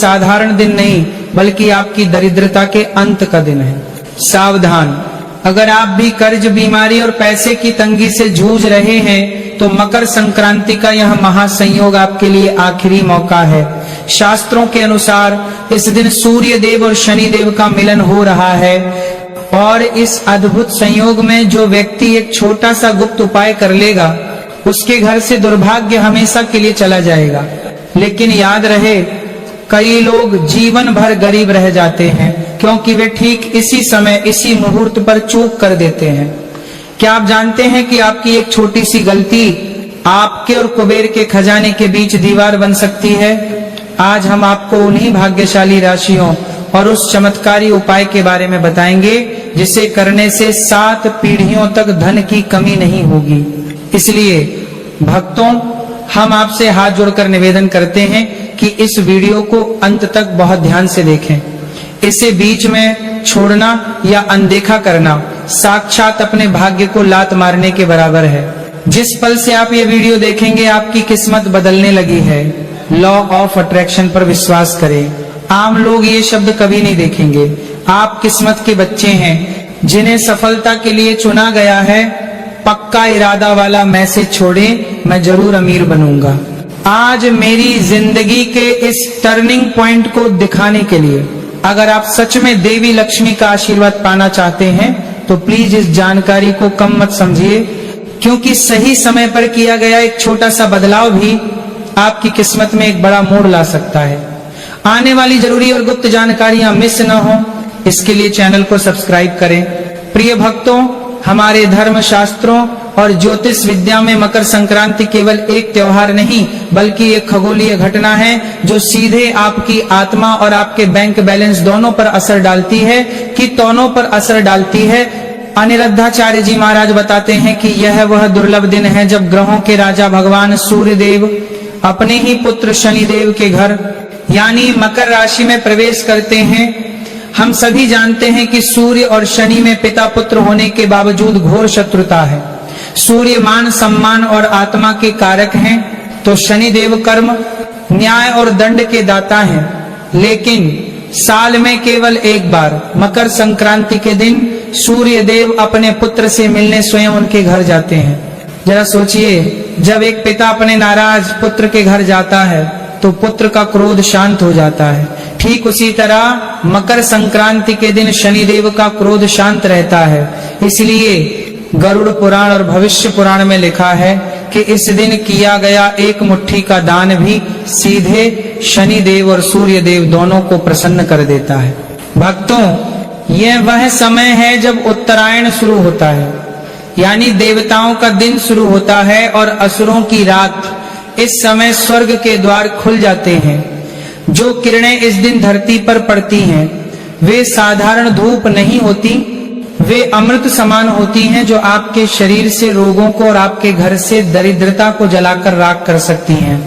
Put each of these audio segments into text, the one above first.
साधारण दिन नहीं बल्कि आपकी दरिद्रता के अंत का दिन है। सावधान, अगर आप भी कर्ज, बीमारी और पैसे की तंगी से जूझ रहे हैं तो मकर संक्रांति का यह महासंयोग आपके लिए आखिरी मौका है। शास्त्रों के अनुसार इस दिन सूर्य देव और शनि देव का मिलन हो रहा है और इस अद्भुत संयोग में जो व्यक्ति एक छोटा सा गुप्त उपाय कर लेगा उसके घर से दुर्भाग्य हमेशा के लिए चला जाएगा। लेकिन याद रहे, कई लोग जीवन भर गरीब रह जाते हैं क्योंकि वे ठीक इसी समय, इसी मुहूर्त पर चूक कर देते हैं। क्या आप जानते हैं कि आपकी एक छोटी सी गलती आपके और कुबेर के खजाने के बीच दीवार बन सकती है? आज हम आपको उन्हीं भाग्यशाली राशियों और उस चमत्कारी उपाय के बारे में बताएंगे जिसे करने से 7 पीढ़ियों तक धन की कमी नहीं होगी। इसलिए भक्तों, हम आपसे हाथ जोड़कर निवेदन करते हैं कि इस वीडियो को अंत तक बहुत ध्यान से देखें। इसे बीच में छोड़ना या अनदेखा करना साक्षात अपने भाग्य को लात मारने के बराबर है। जिस पल से आप ये वीडियो देखेंगे आपकी किस्मत बदलने लगी है। लॉ ऑफ अट्रैक्शन पर विश्वास करें। आम लोग ये शब्द कभी नहीं देखेंगे। आप किस्मत के बच्चे हैं जिन्हें सफलता के लिए चुना गया है। पक्का इरादा वाला मैसेज छोड़ें, मैं जरूर अमीर बनूंगा। आज मेरी जिंदगी के इस टर्निंग पॉइंट को दिखाने के लिए अगर आप सच में देवी लक्ष्मी का आशीर्वाद पाना चाहते हैं तो प्लीज इस जानकारी को कम मत समझिए, क्योंकि सही समय पर किया गया एक छोटा सा बदलाव भी आपकी किस्मत में एक बड़ा मोड़ ला सकता है। आने वाली जरूरी और गुप्त जानकारियां मिस न हो, इसके लिए चैनल को सब्सक्राइब करें। प्रिय भक्तों, हमारे धर्म शास्त्रों और ज्योतिष विद्या में मकर संक्रांति केवल एक त्योहार नहीं बल्कि एक खगोलीय घटना है जो सीधे आपकी आत्मा और आपके बैंक बैलेंस दोनों पर असर डालती है। कि दोनों पर असर डालती है। अनिरुद्धाचार्य जी महाराज बताते हैं कि यह वह दुर्लभ दिन है जब ग्रहों के राजा भगवान सूर्य देव अपने ही पुत्र शनि देव के घर यानी मकर राशि में प्रवेश करते हैं। हम सभी जानते हैं कि सूर्य और शनि में पिता पुत्र होने के बावजूद घोर शत्रुता है। सूर्य मान, सम्मान और आत्मा के कारक हैं तो शनि देव कर्म, न्याय और दंड के दाता हैं। लेकिन साल में केवल एक बार मकर संक्रांति के दिन सूर्य देव अपने पुत्र से मिलने स्वयं उनके घर जाते हैं। जरा सोचिए, जब एक पिता अपने नाराज पुत्र के घर जाता है तो पुत्र का क्रोध शांत हो जाता है। ठीक उसी तरह मकर संक्रांति के दिन शनि देव का क्रोध शांत रहता है। इसलिए गरुड़ पुराण और भविष्य पुराण में लिखा है कि इस दिन किया गया एक मुट्ठी का दान भी सीधे शनि देव और सूर्य देव दोनों को प्रसन्न कर देता है। भक्तों, यह वह समय है जब उत्तरायण शुरू होता है, यानी देवताओं का दिन शुरू होता है और असुरों की रात। इस समय स्वर्ग के द्वार खुल जाते हैं। जो किरणें इस दिन धरती पर पड़ती हैं वे साधारण धूप नहीं होती, वे अमृत समान होती हैं जो आपके शरीर से रोगों को और आपके घर से दरिद्रता को जलाकर राख कर सकती हैं।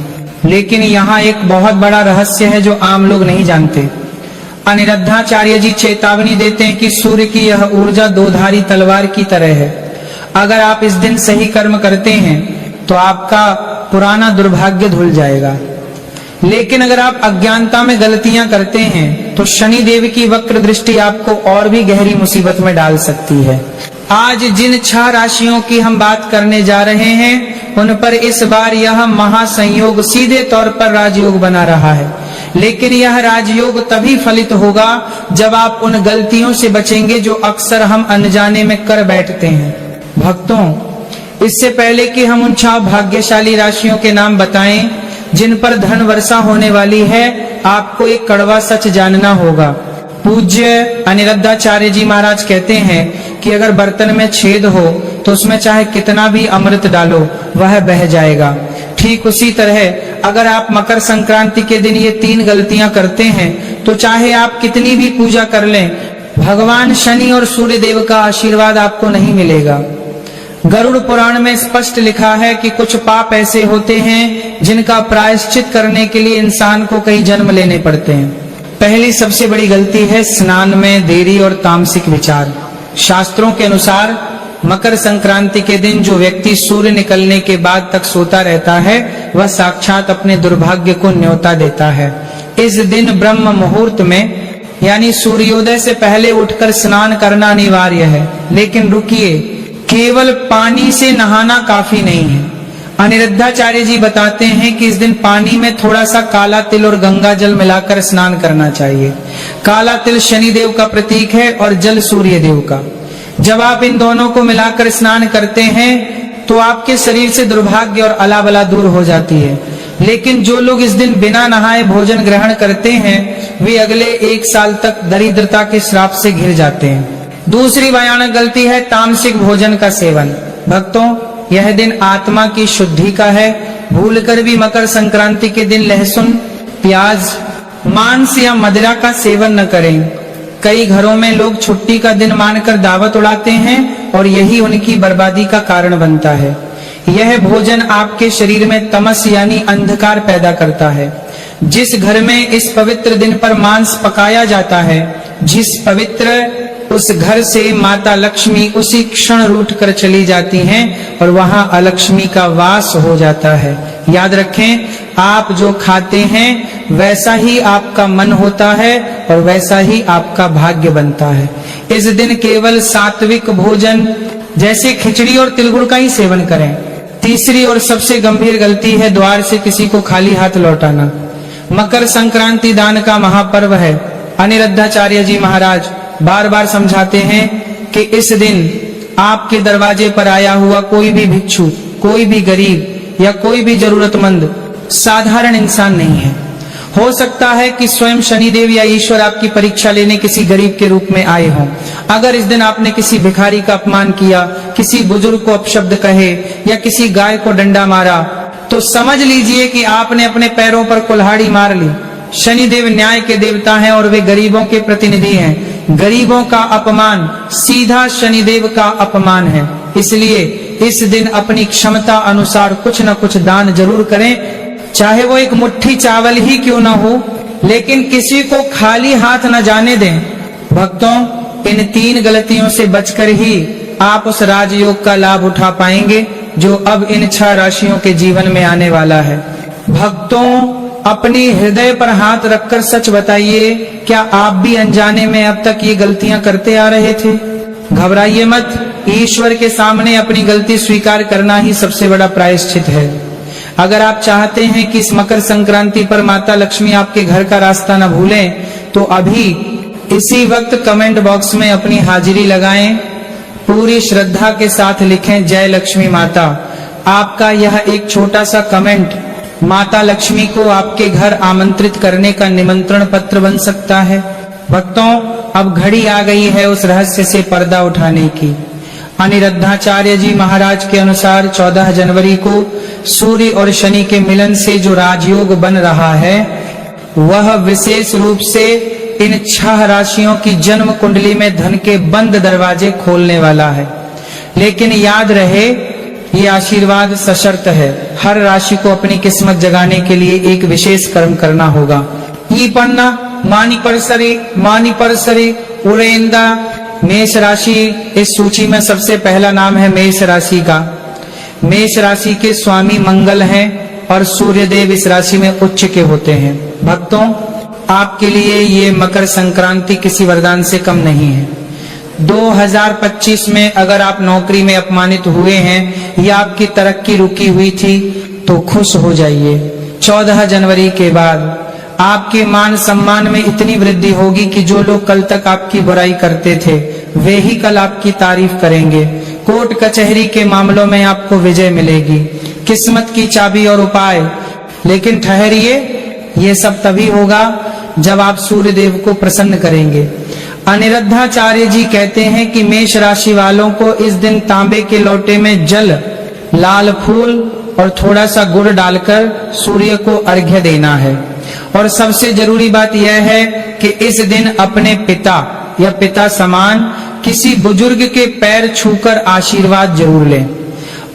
लेकिन यहाँ एक बहुत बड़ा रहस्य है जो आम लोग नहीं जानते। अनिरुद्धाचार्य जी चेतावनी देते हैं कि सूर्य की यह ऊर्जा दोधारी तलवार की तरह है। अगर आप इस दिन सही कर्म करते हैं तो आपका पुराना दुर्भाग्य धुल जाएगा। लेकिन अगर आप अज्ञानता में गलतियां करते हैं तो शनि देव की वक्र दृष्टि आपको और भी गहरी मुसीबत में डाल सकती है। आज जिन 6 राशियों की हम बात करने जा रहे हैं उन पर इस बार यह महासंयोग सीधे तौर पर राजयोग बना रहा है। लेकिन यह राजयोग तभी फलित होगा जब आप उन गलतियों से बचेंगे जो अक्सर हम अनजाने में कर बैठते हैं। भक्तों, इससे पहले कि हम उन 6 भाग्यशाली राशियों के नाम बताएं जिन पर धन वर्षा होने वाली है, आपको एक कड़वा सच जानना होगा। पूज्य अनिरुद्धाचार्य जी महाराज कहते हैं कि अगर बर्तन में छेद हो तो उसमें चाहे कितना भी अमृत डालो वह बह जाएगा। ठीक उसी तरह अगर आप मकर संक्रांति के दिन ये 3 गलतियां करते हैं तो चाहे आप कितनी भी पूजा कर लें, भगवान शनि और सूर्य देव का आशीर्वाद आपको नहीं मिलेगा। गरुड़ पुराण में स्पष्ट लिखा है कि कुछ पाप ऐसे होते हैं जिनका प्रायश्चित करने के लिए इंसान को कई जन्म लेने पड़ते हैं। पहली सबसे बड़ी गलती है स्नान में देरी और तामसिक विचार। शास्त्रों के अनुसार मकर संक्रांति के दिन जो व्यक्ति सूर्य निकलने के बाद तक सोता रहता है वह साक्षात अपने दुर्भाग्य को न्योता देता है। इस दिन ब्रह्म मुहूर्त में यानी सूर्योदय से पहले उठकर स्नान करना अनिवार्य है। लेकिन रुकिए, केवल पानी से नहाना काफी नहीं है। अनिरुद्धाचार्य जी बताते हैं कि इस दिन पानी में थोड़ा सा काला तिल और गंगा जल मिलाकर स्नान करना चाहिए। काला तिल शनिदेव का प्रतीक है और जल सूर्य देव का। जब आप इन दोनों को मिलाकर स्नान करते हैं तो आपके शरीर से दुर्भाग्य और अलाबला दूर हो जाती है। लेकिन जो लोग इस दिन बिना नहाए भोजन ग्रहण करते हैं वे अगले 1 साल तक दरिद्रता के श्राप से घिर जाते हैं। दूसरी भयानक गलती है तामसिक भोजन का सेवन। भक्तों, यह दिन आत्मा की शुद्धि का है। भूलकर भी मकर संक्रांति के दिन लहसुन, प्याज, मांस या मदिरा का सेवन न करें। कई घरों में लोग छुट्टी का दिन मानकर दावत उड़ाते हैं और यही उनकी बर्बादी का कारण बनता है। यह भोजन आपके शरीर में तमस यानी अंधकार पैदा करता है। जिस घर में इस पवित्र दिन पर मांस पकाया जाता है, जिस पवित्र उस घर से माता लक्ष्मी उसी क्षण रूठ कर चली जाती हैं और वहां अलक्ष्मी का वास हो जाता है। याद रखें, आप जो खाते हैं वैसा ही आपका मन होता है और वैसा ही आपका भाग्य बनता है। इस दिन केवल सात्विक भोजन जैसे खिचड़ी और तिलगुड़ का ही सेवन करें। तीसरी और सबसे गंभीर गलती है द्वार से किसी को खाली हाथ लौटाना। मकर संक्रांति दान का महापर्व है। अनिरुद्धाचार्य जी महाराज बार बार समझाते हैं कि इस दिन आपके दरवाजे पर आया हुआ कोई भी भिक्षु, कोई भी गरीब या कोई भी जरूरतमंद साधारण इंसान नहीं है। हो सकता है कि स्वयं शनिदेव या ईश्वर आपकी परीक्षा लेने किसी गरीब के रूप में आए हों। अगर इस दिन आपने किसी भिखारी का अपमान किया, किसी बुजुर्ग को अपशब्द कहे या किसी गाय को डंडा मारा, तो समझ लीजिए कि आपने अपने पैरों पर कुल्हाड़ी मार ली। शनिदेव न्याय के देवता हैं और वे गरीबों के प्रतिनिधि हैं। गरीबों का अपमान सीधा शनिदेव का अपमान है। इसलिए इस दिन अपनी क्षमता अनुसार कुछ न कुछ दान जरूर करें, चाहे वो एक मुट्ठी चावल ही क्यों न हो, लेकिन किसी को खाली हाथ न जाने दें। भक्तों, इन 3 गलतियों से बचकर ही आप उस राजयोग का लाभ उठा पाएंगे जो अब इन 6 राशियों के जीवन में आने वाला है। भक्तों, अपनी हृदय पर हाथ रखकर सच बताइए, क्या आप भी अनजाने में अब तक ये गलतियां करते आ रहे थे? घबराइए मत, ईश्वर के सामने अपनी गलती स्वीकार करना ही सबसे बड़ा प्रायश्चित है। अगर आप चाहते हैं कि इस मकर संक्रांति पर माता लक्ष्मी आपके घर का रास्ता न भूलें, तो अभी इसी वक्त कमेंट बॉक्स में अपनी हाजिरी लगाएं। पूरी श्रद्धा के साथ लिखें जय लक्ष्मी माता। आपका यह एक छोटा सा कमेंट माता लक्ष्मी को आपके घर आमंत्रित करने का निमंत्रण पत्र बन सकता है। भक्तों, अब घड़ी आ गई है उस रहस्य से पर्दा उठाने की। अनिरुद्धाचार्य जी महाराज के अनुसार 14 जनवरी को सूर्य और शनि के मिलन से जो राजयोग बन रहा है, वह विशेष रूप से इन 6 राशियों की जन्म कुंडली में धन के बंद दरवाजे खोलने वाला है। लेकिन याद रहे, ये आशीर्वाद सशर्त है। हर राशि को अपनी किस्मत जगाने के लिए एक विशेष कर्म करना होगा। ई पन्ना मानी परसरी उरेंदा मेष राशि, इस सूची में सबसे पहला नाम है मेष राशि का। मेष राशि के स्वामी मंगल हैं और सूर्य देव इस राशि में उच्च के होते हैं। भक्तों, आपके लिए ये मकर संक्रांति किसी वरदान से कम नहीं है। 2025 में अगर आप नौकरी में अपमानित हुए हैं या आपकी तरक्की रुकी हुई थी तो खुश हो जाइए। 14 जनवरी के बाद आपके मान सम्मान में इतनी वृद्धि होगी कि जो लोग कल तक आपकी बुराई करते थे वे ही कल आपकी तारीफ करेंगे। कोर्ट कचहरी के मामलों में आपको विजय मिलेगी। किस्मत की चाबी और उपाय। लेकिन ठहरिए, ये सब तभी होगा जब आप सूर्य देव को प्रसन्न करेंगे। अनिरुद्धाचार्य जी कहते हैं कि मेष राशि वालों को इस दिन तांबे के लोटे में जल, लाल फूल और थोड़ा सा गुड़ डालकर सूर्य को अर्घ्य देना है। और सबसे जरूरी बात यह है कि इस दिन अपने पिता या पिता समान किसी बुजुर्ग के पैर छूकर आशीर्वाद जरूर लें।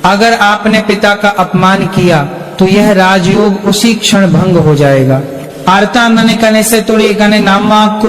अगर आपने पिता का अपमान किया तो यह राजयोग उसी क्षण भंग हो जाएगा। आर्ता कने से तोड़ी कने नामाकु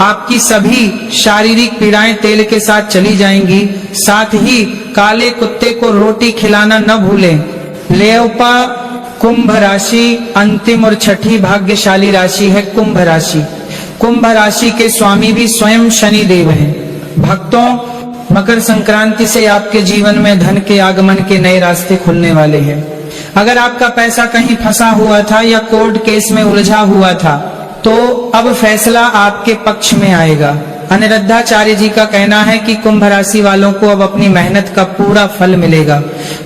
आपकी सभी शारीरिक पीड़ाएं तेल के साथ चली जाएंगी। साथ ही काले कुत्ते को रोटी खिलाना न भूलें। लेओपा कुंभ राशि अंतिम और छठी भाग्यशाली राशि है कुंभ राशि। कुंभ राशि के स्वामी भी स्वयं शनि देव हैं। भक्तों, मकर संक्रांति से आपके जीवन में धन के आगमन के नए रास्ते खुलने वाले हैं। अगर आपका पैसा कहीं फंसा हुआ था या कोर्ट केस में उलझा हुआ था तो अब फैसला आपके पक्ष में आएगा। अनिरुद्धाचार्य जी का कहना है कि कुंभ राशि वालों को अब अपनी मेहनत का पूरा फल मिलेगा।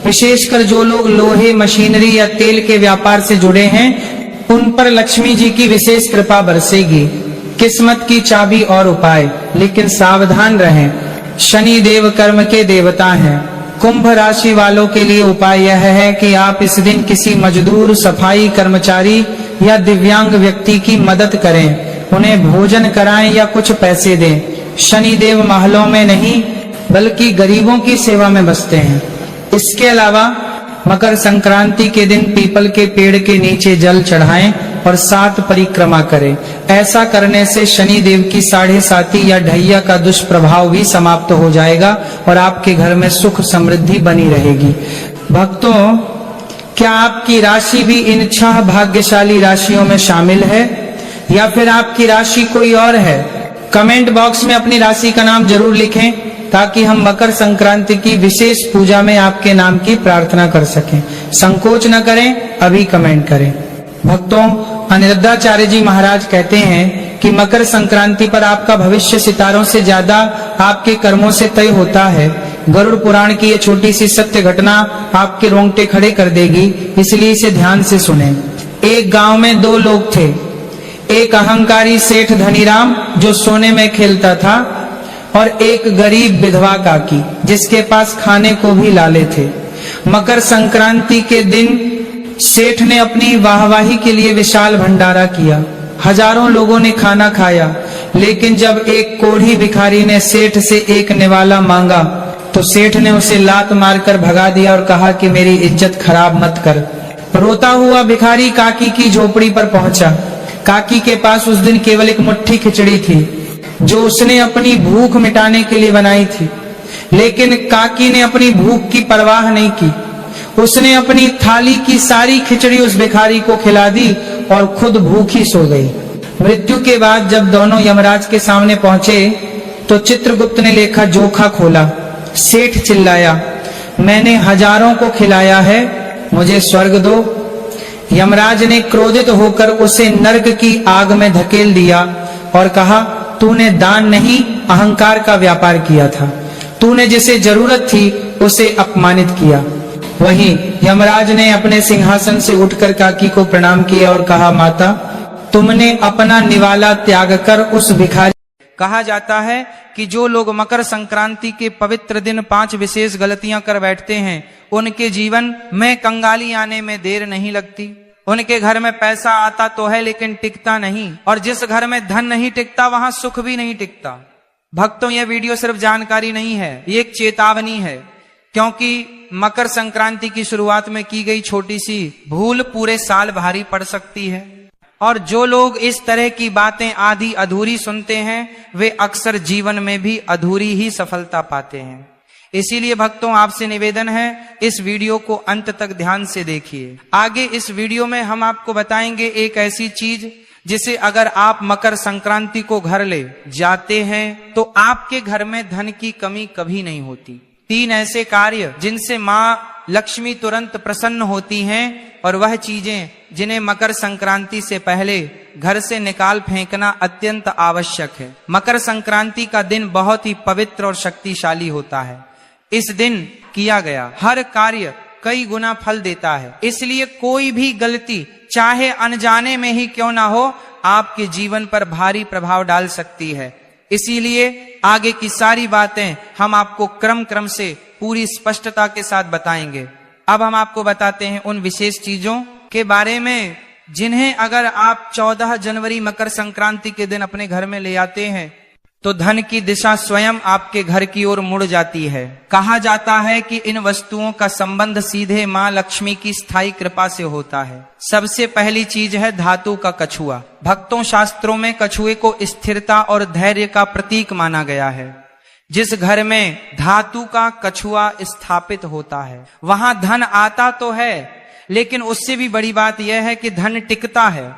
विशेषकर जो लोग लोहे, मशीनरी या तेल के व्यापार से जुड़े हैं उन पर लक्ष्मी जी की विशेष कृपा बरसेगी। किस्मत की चाबी और उपाय, लेकिन सावधान रहें, शनि देव कर्म के देवता हैं। कुंभ राशि वालों के लिए उपाय यह है कि आप इस दिन किसी मजदूर, सफाई कर्मचारी या दिव्यांग व्यक्ति की मदद करें, उन्हें भोजन कराएं या कुछ पैसे दें। शनि देव महलों में नहीं बल्कि गरीबों की सेवा में बसते हैं। इसके अलावा मकर संक्रांति के दिन पीपल के पेड़ के नीचे जल चढ़ाएं और 7 परिक्रमा करें। ऐसा करने से शनि देव की 7.5 या ढैया का दुष्प्रभाव भी समाप्त हो जाएगा और आपके घर में सुख समृद्धि बनी रहेगी। भक्तों, क्या आपकी राशि भी इन 6 भाग्यशाली राशियों में शामिल है या फिर आपकी राशि कोई और है? कमेंट बॉक्स में अपनी राशि का नाम जरूर लिखें ताकि हम मकर संक्रांति की विशेष पूजा में आपके नाम की प्रार्थना कर सकें। संकोच न करें, अभी कमेंट करें। भक्तों, अनिरुद्धाचार्य जी महाराज कहते हैं कि मकर संक्रांति पर आपका भविष्य सितारों से ज्यादा आपके कर्मों से तय होता है। गरुड़ पुराण की ये छोटी सी सत्य घटना आपके रोंगटे खड़े कर देगी, इसलिए इसे ध्यान से सुनें। एक गांव में 2 लोग थे। एक अहंकारी सेठ धनीराम जो सोने में खेलता था और एक गरीब विधवा काकी जिसके पास खाने को भी लाले थे। मकर संक्रांति के दिन सेठ ने अपनी वाहवाही के लिए विशाल भंडारा किया। हजारों लोगों ने खाना खाया, लेकिन जब एक कोढ़ी भिखारी ने सेठ से एक निवाला मांगा तो सेठ ने उसे लात मारकर भगा दिया और कहा कि मेरी इज्जत खराब मत कर। रोता हुआ भिखारी काकी की झोपड़ी पर पहुंचा। काकी के पास उस दिन केवल एक मुट्ठी खिचड़ी थी जो उसने अपनी भूख मिटाने के लिए बनाई थी, लेकिन काकी ने अपनी भूख की परवाह नहीं की। उसने अपनी थाली की सारी खिचड़ी उस भिखारी को खिला दी और खुद भूखी सो गई। मृत्यु के बाद जब दोनों यमराज के सामने पहुंचे तो चित्रगुप्त ने लेखा जोखा खोला। सेठ चिल्लाया, मैंने हजारों को खिलाया है, मुझे स्वर्ग दो। यमराज ने क्रोधित होकर उसे नरक की आग में धकेल दिया और कहा, तूने दान नहीं अहंकार का व्यापार किया था। तूने जिसे जरूरत थी उसे अपमानित किया। वहीं यमराज ने अपने सिंहासन से उठकर काकी को प्रणाम किया और कहा, माता, तुमने अपना निवाला त्याग कर उस भिखारी। कहा जाता है कि जो लोग मकर संक्रांति के पवित्र दिन 5 विशेष गलतियां कर बैठते हैं उनके जीवन में कंगाली आने में देर नहीं लगती। उनके घर में पैसा आता तो है लेकिन टिकता नहीं, और जिस घर में धन नहीं टिकता वहां सुख भी नहीं टिकता। भक्तों, यह वीडियो सिर्फ जानकारी नहीं है, ये एक चेतावनी है, क्योंकि मकर संक्रांति की शुरुआत में की गई छोटी सी भूल पूरे साल भारी पड़ सकती है। और जो लोग इस तरह की बातें आधी अधूरी सुनते हैं वे अक्सर जीवन में भी अधूरी ही सफलता पाते हैं। इसीलिए भक्तों, आपसे निवेदन है, इस वीडियो को अंत तक ध्यान से देखिए। आगे इस वीडियो में हम आपको बताएंगे एक ऐसी चीज जिसे अगर आप मकर संक्रांति को घर ले जाते हैं तो आपके घर में धन की कमी कभी नहीं होती। 3 ऐसे कार्य जिनसे माँ लक्ष्मी तुरंत प्रसन्न होती हैं और वह चीजें जिन्हें मकर संक्रांति से पहले घर से निकाल फेंकना अत्यंत आवश्यक है। मकर संक्रांति का दिन बहुत ही पवित्र और शक्तिशाली होता है। इस दिन किया गया हर कार्य कई गुना फल देता है, इसलिए कोई भी गलती चाहे अनजाने में ही क्यों ना हो आपके जीवन पर भारी प्रभाव डाल सकती है। इसीलिए आगे की सारी बातें हम आपको क्रम से पूरी स्पष्टता के साथ बताएंगे। अब हम आपको बताते हैं उन विशेष चीजों के बारे में जिन्हें अगर आप 14 जनवरी मकर संक्रांति के दिन अपने घर में ले आते हैं तो धन की दिशा स्वयं आपके घर की ओर मुड़ जाती है। कहा जाता है कि इन वस्तुओं का संबंध सीधे मां लक्ष्मी की स्थायी कृपा से होता है। सबसे पहली चीज है धातु का कछुआ। भक्तों, शास्त्रों में कछुए को स्थिरता और धैर्य का प्रतीक माना गया है। जिस घर में धातु का कछुआ स्थापित होता है वहां धन आता तो है, लेकिन उससे भी बड़ी बात यह है कि धन टिकता है।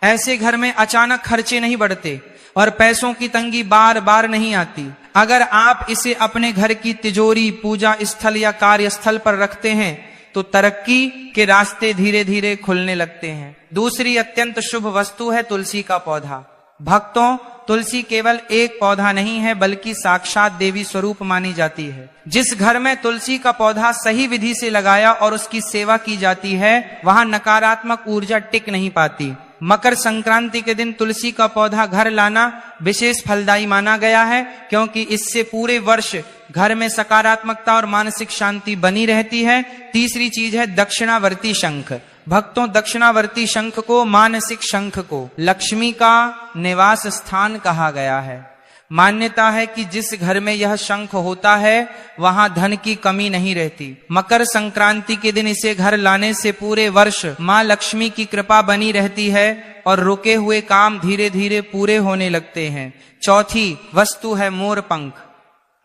ऐसे घर में अचानक खर्चे नहीं बढ़ते और पैसों की तंगी बार बार नहीं आती। अगर आप इसे अपने घर की तिजोरी, पूजा स्थल या कार्यस्थल पर रखते हैं तो तरक्की के रास्ते धीरे धीरे खुलने लगते हैं। दूसरी अत्यंत शुभ वस्तु है तुलसी का पौधा। भक्तों, तुलसी केवल एक पौधा नहीं है बल्कि साक्षात देवी स्वरूप मानी जाती है। जिस घर में तुलसी का पौधा सही विधि से लगाया और उसकी सेवा की जाती है वहां नकारात्मक ऊर्जा टिक नहीं पाती। मकर संक्रांति के दिन तुलसी का पौधा घर लाना विशेष फलदायी माना गया है, क्योंकि इससे पूरे वर्ष घर में सकारात्मकता और मानसिक शांति बनी रहती है। तीसरी चीज है दक्षिणावर्ती शंख। भक्तों, दक्षिणावर्ती शंख को, मानसिक शंख को लक्ष्मी का निवास स्थान कहा गया है। मान्यता है कि जिस घर में यह शंख होता है वहां धन की कमी नहीं रहती। मकर संक्रांति के दिन इसे घर लाने से पूरे वर्ष मां लक्ष्मी की कृपा बनी रहती है और रुके हुए काम धीरे धीरे पूरे होने लगते हैं। चौथी वस्तु है मोर पंख।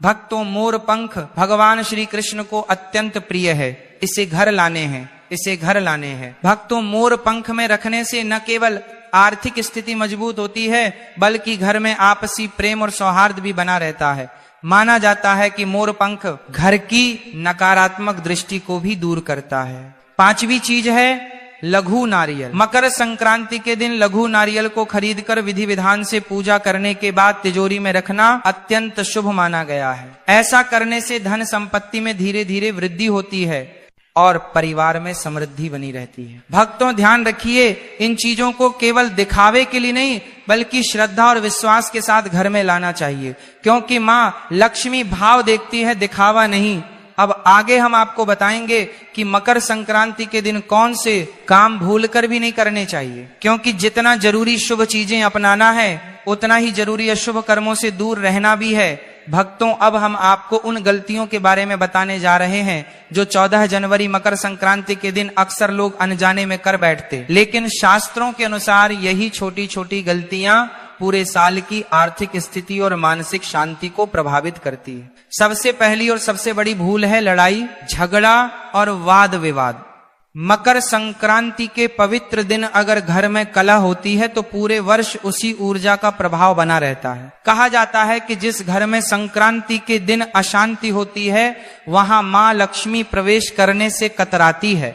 भक्तों, मोर पंख भगवान श्री कृष्ण को अत्यंत प्रिय है। इसे घर लाने हैं। भक्तों, मोर पंख में रखने से न केवल आर्थिक स्थिति मजबूत होती है बल्कि घर में आपसी प्रेम और सौहार्द भी बना रहता है। माना जाता है कि मोर पंख घर की नकारात्मक दृष्टि को भी दूर करता है। पांचवी चीज है लघु नारियल। मकर संक्रांति के दिन लघु नारियल को खरीदकर विधि विधान से पूजा करने के बाद तिजोरी में रखना अत्यंत शुभ माना गया है। ऐसा करने से धन संपत्ति में धीरे धीरे वृद्धि होती है और परिवार में समृद्धि बनी रहती है। भक्तों, ध्यान रखिए, इन चीजों को केवल दिखावे के लिए नहीं बल्कि श्रद्धा और विश्वास के साथ घर में लाना चाहिए, क्योंकि मां लक्ष्मी भाव देखती है, दिखावा नहीं। अब आगे हम आपको बताएंगे कि मकर संक्रांति के दिन कौन से काम भूलकर भी नहीं करने चाहिए, क्योंकि जितना जरूरी शुभ चीजें अपनाना है उतना ही जरूरी अशुभ कर्मों से दूर रहना भी है। भक्तों, अब हम आपको उन गलतियों के बारे में बताने जा रहे हैं जो 14 जनवरी मकर संक्रांति के दिन अक्सर लोग अनजाने में कर बैठते, लेकिन शास्त्रों के अनुसार यही छोटी छोटी गलतियां पूरे साल की आर्थिक स्थिति और मानसिक शांति को प्रभावित करती है। सबसे पहली और सबसे बड़ी भूल है लड़ाई, झगड़ा और वाद विवाद। मकर संक्रांति के पवित्र दिन अगर घर में कलह होती है तो पूरे वर्ष उसी ऊर्जा का प्रभाव बना रहता है। कहा जाता है कि जिस घर में संक्रांति के दिन अशांति होती है वहां मां लक्ष्मी प्रवेश करने से कतराती है।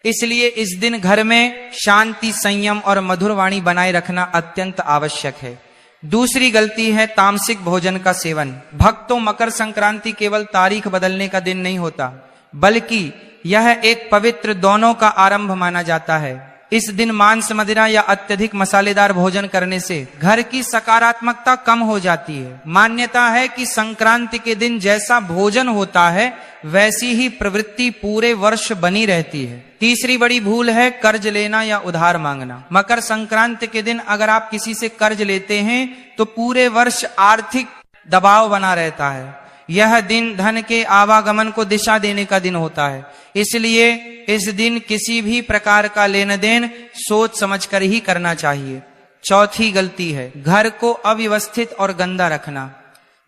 इसलिए इस दिन घर में शांति, संयम और मधुर वाणी बनाए रखना अत्यंत आवश्यक है। दूसरी गलती है तामसिक भोजन का सेवन। भक्तों, मकर संक्रांति केवल तारीख बदलने का दिन नहीं होता बल्कि यह एक पवित्र दोनों का आरंभ माना जाता है। इस दिन मांस, मदिरा या अत्यधिक मसालेदार भोजन करने से घर की सकारात्मकता कम हो जाती है। मान्यता है कि संक्रांति के दिन जैसा भोजन होता है वैसी ही प्रवृत्ति पूरे वर्ष बनी रहती है। तीसरी बड़ी भूल है कर्ज लेना या उधार मांगना। मकर संक्रांति के दिन अगर आप किसी से कर्ज लेते हैं तो पूरे वर्ष आर्थिक दबाव बना रहता है। यह दिन धन के आवागमन को दिशा देने का दिन होता है, इसलिए इस दिन किसी भी प्रकार का लेन देन सोच समझकर ही करना चाहिए। चौथी गलती है घर को अव्यवस्थित और गंदा रखना।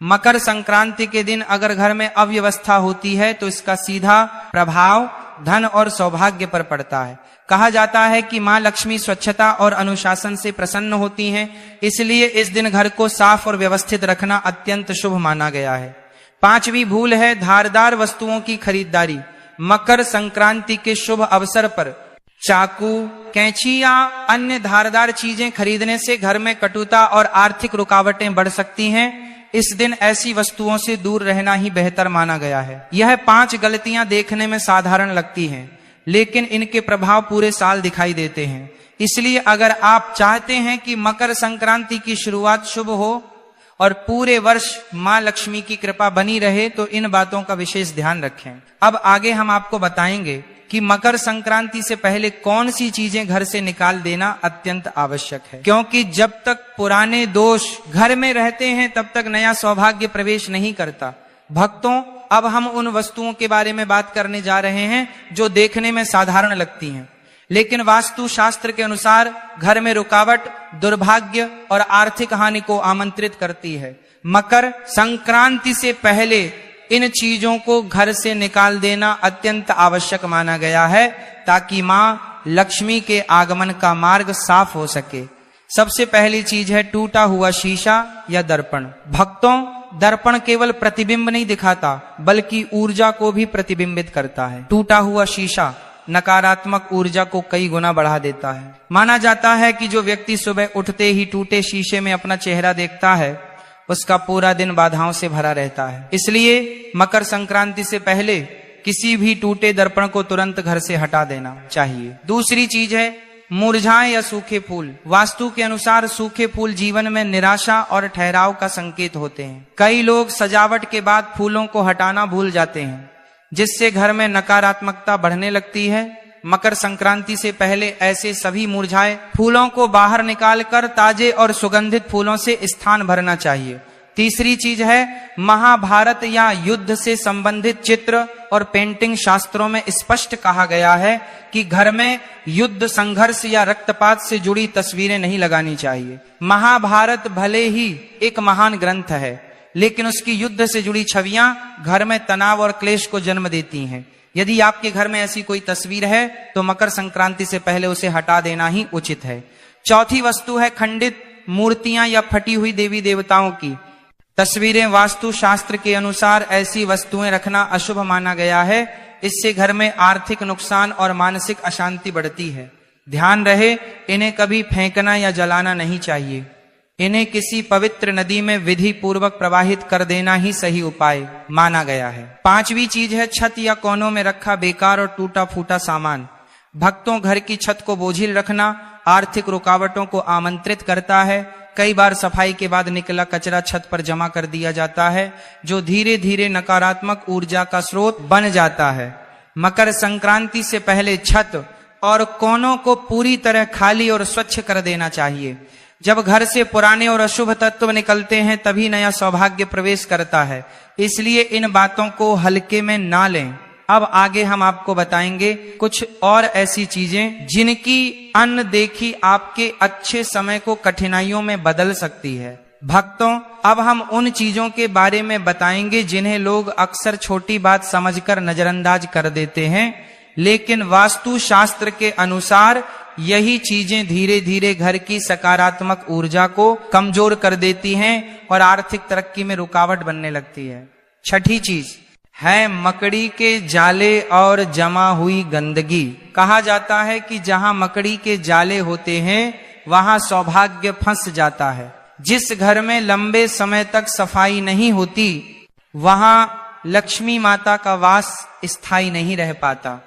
मकर संक्रांति के दिन अगर घर में अव्यवस्था होती है तो इसका सीधा प्रभाव धन और सौभाग्य पर पड़ता है। कहा जाता है कि मां लक्ष्मी स्वच्छता और अनुशासन से प्रसन्न होती हैं, इसलिए इस दिन घर को साफ और व्यवस्थित रखना अत्यंत शुभ माना गया है। पांचवी भूल है धारदार वस्तुओं की खरीदारी। मकर संक्रांति के शुभ अवसर पर चाकू, कैंची या अन्य धारदार चीजें खरीदने से घर में कटुता और आर्थिक रुकावटें बढ़ सकती हैं। इस दिन ऐसी वस्तुओं से दूर रहना ही बेहतर माना गया है। यह 5 गलतियां देखने में साधारण लगती हैं, लेकिन इनके प्रभाव पूरे साल दिखाई देते हैं। इसलिए अगर आप चाहते हैं कि मकर संक्रांति की शुरुआत शुभ हो और पूरे वर्ष मां लक्ष्मी की कृपा बनी रहे तो इन बातों का विशेष ध्यान रखें। अब आगे हम आपको बताएंगे कि मकर संक्रांति से पहले कौन सी चीजें घर से निकाल देना अत्यंत आवश्यक है, क्योंकि जब तक पुराने दोष घर में रहते हैं तब तक नया सौभाग्य प्रवेश नहीं करता। भक्तों, अब हम उन वस्तुओं के बारे में बात करने जा रहे हैं जो देखने में साधारण लगती हैं, लेकिन वास्तु शास्त्र के अनुसार घर में रुकावट, दुर्भाग्य और आर्थिक हानि को आमंत्रित करती है। मकर संक्रांति से पहले इन चीजों को घर से निकाल देना अत्यंत आवश्यक माना गया है, ताकि मां लक्ष्मी के आगमन का मार्ग साफ हो सके। सबसे पहली चीज है टूटा हुआ शीशा या दर्पण। भक्तों, दर्पण केवल प्रतिबिंब नहीं दिखाता बल्कि ऊर्जा को भी प्रतिबिंबित करता है। टूटा हुआ शीशा नकारात्मक ऊर्जा को कई गुना बढ़ा देता है। माना जाता है कि जो व्यक्ति सुबह उठते ही टूटे शीशे में अपना चेहरा देखता है, उसका पूरा दिन बाधाओं से भरा रहता है। इसलिए मकर संक्रांति से पहले किसी भी टूटे दर्पण को तुरंत घर से हटा देना चाहिए। दूसरी चीज है मुरझाए या सूखे फूल। वास्तु के अनुसार सूखे फूल जीवन में निराशा और ठहराव का संकेत होते हैं। कई लोग सजावट के बाद फूलों को हटाना भूल जाते हैं, जिससे घर में नकारात्मकता बढ़ने लगती है। मकर संक्रांति से पहले ऐसे सभी मुरझाए फूलों को बाहर निकालकर ताजे और सुगंधित फूलों से स्थान भरना चाहिए। तीसरी चीज है महाभारत या युद्ध से संबंधित चित्र और पेंटिंग शास्त्रों में स्पष्ट कहा गया है कि घर में युद्ध, संघर्ष या रक्तपात से जुड़ी तस्वीरें नहीं लगानी चाहिए। महाभारत भले ही एक महान ग्रंथ है, लेकिन उसकी युद्ध से जुड़ी छवियां घर में तनाव और क्लेश को जन्म देती हैं। यदि आपके घर में ऐसी कोई तस्वीर है तो मकर संक्रांति से पहले उसे हटा देना ही उचित है। चौथी वस्तु है खंडित मूर्तियां या फटी हुई देवी देवताओं की तस्वीरें। वास्तु शास्त्र के अनुसार ऐसी वस्तुएं रखना अशुभ माना गया है। इससे घर में आर्थिक नुकसान और मानसिक अशांति बढ़ती है। ध्यान रहे, इन्हें कभी फेंकना या जलाना नहीं चाहिए। इन्हें किसी पवित्र नदी में विधि पूर्वक प्रवाहित कर देना ही सही उपाय माना गया है। पांचवी चीज है छत या कोनों में रखा बेकार और टूटा फूटा सामान। भक्तों, घर की छत को बोझिल रखना आर्थिक रुकावटों को आमंत्रित करता है। कई बार सफाई के बाद निकला कचरा छत पर जमा कर दिया जाता है, जो धीरे धीरे नकारात्मक ऊर्जा का स्रोत बन जाता है। मकर संक्रांति से पहले छत और कोनों को पूरी तरह खाली और स्वच्छ कर देना चाहिए। जब घर से पुराने और अशुभ तत्व निकलते हैं तभी नया सौभाग्य प्रवेश करता है। इसलिए इन बातों को हल्के में ना लें। अब आगे हम आपको बताएंगे कुछ और ऐसी चीजें जिनकी अनदेखी आपके अच्छे समय को कठिनाइयों में बदल सकती है। भक्तों, अब हम उन चीजों के बारे में बताएंगे जिन्हें लोग अक्सर छोटी बात समझकर नजरअंदाज कर देते हैं, लेकिन वास्तु शास्त्र के अनुसार यही चीजें धीरे धीरे घर की सकारात्मक ऊर्जा को कमजोर कर देती हैं और आर्थिक तरक्की में रुकावट बनने लगती है। छठी चीज है मकड़ी के जाले और जमा हुई गंदगी। कहा जाता है कि जहां मकड़ी के जाले होते हैं वहां सौभाग्य फंस जाता है। जिस घर में लंबे समय तक सफाई नहीं होती वहां लक्ष्मी माता का वास स्थायी नहीं रह पाता।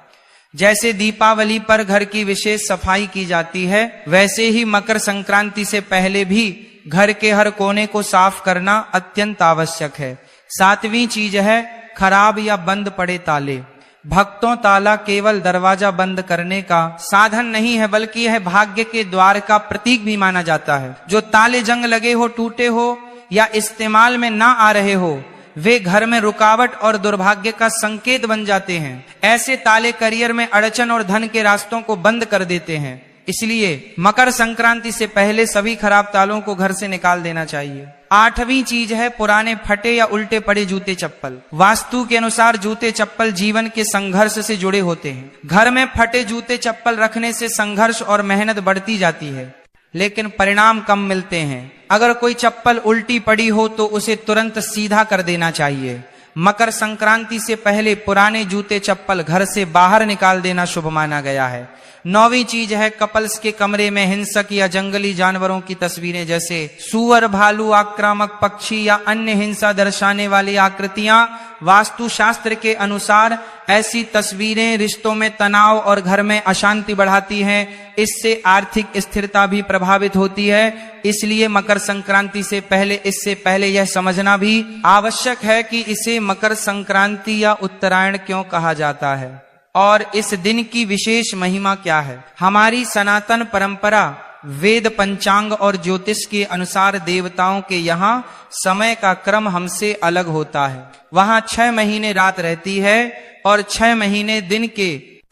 जैसे दीपावली पर घर की विशेष सफाई की जाती है, वैसे ही मकर संक्रांति से पहले भी घर के हर कोने को साफ करना अत्यंत आवश्यक है। सातवीं चीज है खराब या बंद पड़े ताले। भक्तों, ताला केवल दरवाजा बंद करने का साधन नहीं है, बल्कि यह भाग्य के द्वार का प्रतीक भी माना जाता है। जो ताले जंग लगे हो, टूटे हो या इस्तेमाल में ना आ रहे हो, वे घर में रुकावट और दुर्भाग्य का संकेत बन जाते हैं। ऐसे ताले करियर में अड़चन और धन के रास्तों को बंद कर देते हैं। इसलिए मकर संक्रांति से पहले सभी खराब तालों को घर से निकाल देना चाहिए। आठवीं चीज है पुराने फटे या उल्टे पड़े जूते चप्पल। वास्तु के अनुसार जूते चप्पल जीवन के संघर्ष से जुड़े होते हैं। घर में फटे जूते चप्पल रखने से संघर्ष और मेहनत बढ़ती जाती है, लेकिन परिणाम कम मिलते हैं। अगर कोई चप्पल उल्टी पड़ी हो तो उसे तुरंत सीधा कर देना चाहिए। मकर संक्रांति से पहले पुराने जूते चप्पल घर से बाहर निकाल देना शुभ माना गया है। नौवीं चीज है कपल्स के कमरे में हिंसक या जंगली जानवरों की तस्वीरें, जैसे सूअर, भालू, आक्रामक पक्षी या अन्य हिंसा दर्शाने वाली आकृतियां। वास्तु शास्त्र के अनुसार ऐसी तस्वीरें रिश्तों में तनाव और घर में अशांति बढ़ाती हैं। इससे आर्थिक स्थिरता भी प्रभावित होती है। इसलिए मकर संक्रांति से पहले, इससे पहले यह समझना भी आवश्यक है कि इसे मकर संक्रांति या उत्तरायण क्यों कहा जाता है और इस दिन की विशेष महिमा क्या है। हमारी सनातन परंपरा वेद, पंचांग और ज्योतिष के अनुसार देवताओं के यहाँ समय का क्रम हमसे अलग होता है। वहाँ 6 महीने रात रहती है और 6 महीने दिन के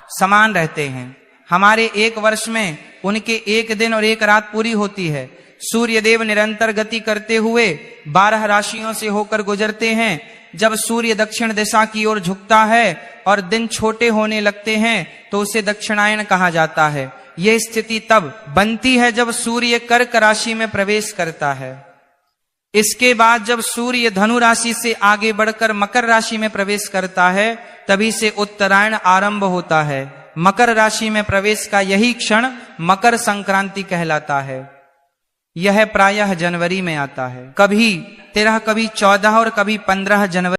समान रहते हैं। हमारे एक वर्ष में उनके 1 दिन और 1 रात पूरी होती है। सूर्य देव निरंतर गति करते हुए 12 राशियों से होकर गुजरते हैं। जब सूर्य दक्षिण दिशा की ओर झुकता है और दिन छोटे होने लगते हैं तो उसे दक्षिणायन कहा जाता है। यह स्थिति तब बनती है जब सूर्य कर्क राशि में प्रवेश करता है। इसके बाद जब सूर्य धनु राशि से आगे बढ़कर मकर राशि में प्रवेश करता है तभी से उत्तरायण आरंभ होता है। मकर राशि में प्रवेश का यही क्षण मकर संक्रांति कहलाता है। यह प्रायः जनवरी में आता है, कभी 13, कभी 14 और कभी 15 जनवरी